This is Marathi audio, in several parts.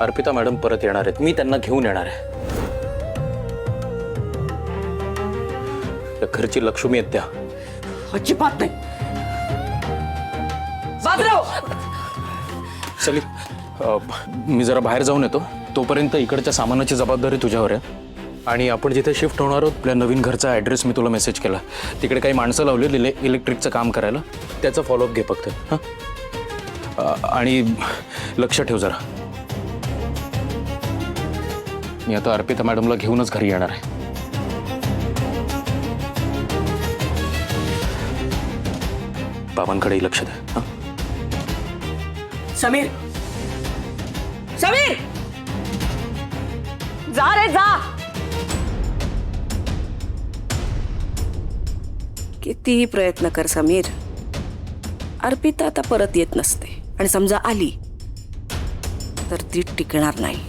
अर्पिता मॅडम परत येणार आहेत, मी त्यांना घेऊन येणार आहे. या घरची लक्ष्मी आहेत त्या. अजिबात नाही. बाबराव, चली मी जरा बाहेर जाऊन येतो. तोपर्यंत इकडच्या सामानाची जबाबदारी तुझ्यावर आहे. आणि आपण जिथे शिफ्ट होणार आहोत आपल्या नवीन घरचा ॲड्रेस मी तुला मेसेज केला. तिकडे काही माणसं लावली इलेक्ट्रिकचं काम करायला. त्याचं फॉलोअप घे फक्त. हां, आणि लक्ष ठेव जरा. मी आता अर्पिता मॅडमला घेऊनच घरी येणार आहे. बाबांकडेही लक्ष दे. हां, समीर, समीर, जा रे जा. कितीही प्रयत्न कर समीर, अर्पिता आता परत येत नसते. आणि समजा आली तर ती टिकणार नाही.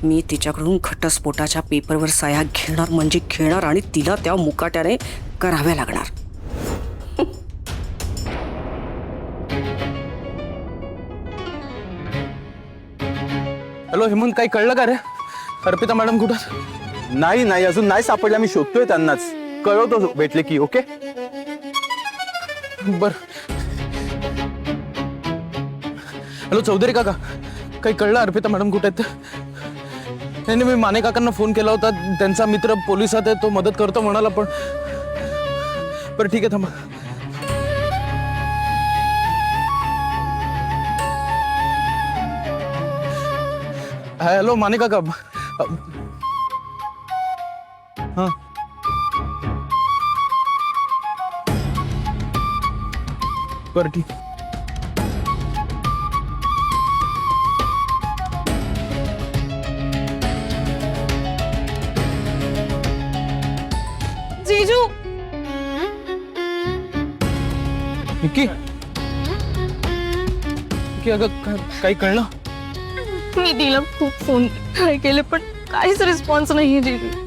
मी तिच्याकडून घटस्फोटाच्या पेपरवर सह्या घेणार म्हणजे घेणार, आणि तिला त्या मुकाट्याने कराव्या लागणार. हॅलो हेमंत, काही कळलं का रे? अर्पिता मॅडम कुठं? नाही नाही, अजून नाही सापडल्या. मी शोधतोय त्यांनाच. कळवतो भेटले की. ओके बर. हॅलो चौधरी काका, काही कळलं अर्पिता मॅडम कुठे आहेत? नाही, मी माने काकांना फोन केला होता. त्यांचा मित्र पोलिसात आहे, तो मदत करतो म्हणाला. पण बरं ठीक आहे, थांबा. हॅलो माने काका. हां, बरं ठीक. जीजू, निक्की, अगं काही कळलं? मी तिला खूप फोन ट्राय केले पण काहीच रिस्पॉन्स नाहीये जीजू.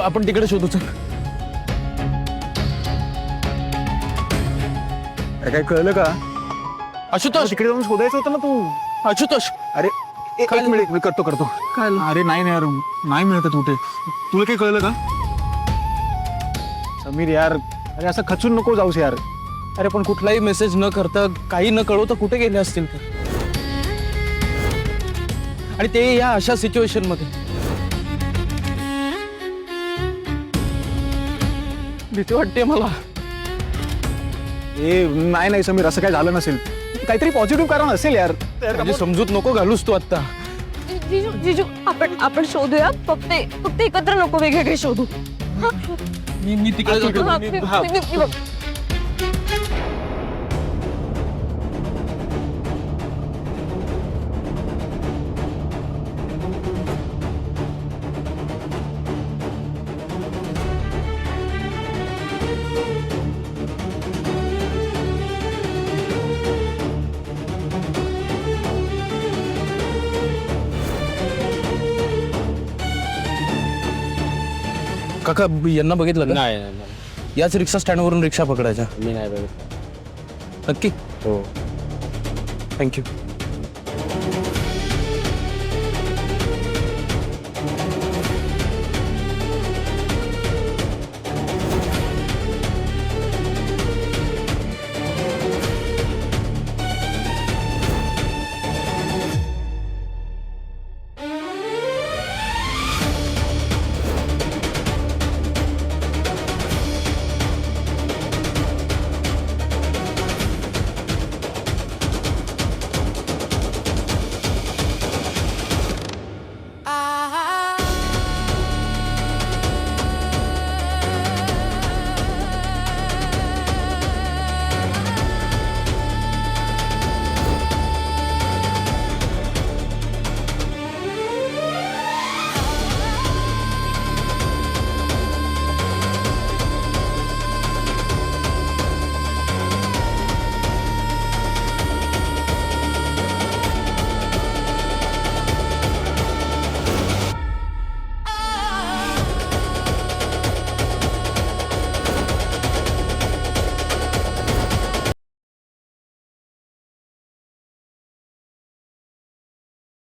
आपण तिकडे शोधू. चल. काय कळलं का? आशुतोष, तिकडे जाऊन शोधायचं होतं ना तू. आशुतोष. अरे एक मिनिट, मी करतो. अरे नाही यार, नाही मिळत कुठे. तुला काही कळलं का? समीर यार, अरे असं खचून नको जाऊस यार. अरे पण कुठलाही मेसेज न करता, काही न कळवता कुठे गेले असतील तर? आणि ते या अशा सिच्युएशन मध्ये. भीती वाटते मला. नाही समीर, असं काय झालं नसेल. काहीतरी पॉझिटिव्ह कारण असेल यार. म्हणजे समजूत नको घालूस तू आता. जीजू जीजू आपण शोधूया. फक्त एकत्र नको, वेगवेगळे शोधू. मी तिकडे जातो. बघ. काका यांना बघितलं का? नाही, याच रिक्षा स्टँडवरून रिक्षा पकडायच्या. मी नाही बघितलं. नक्की? हो. थँक्यू.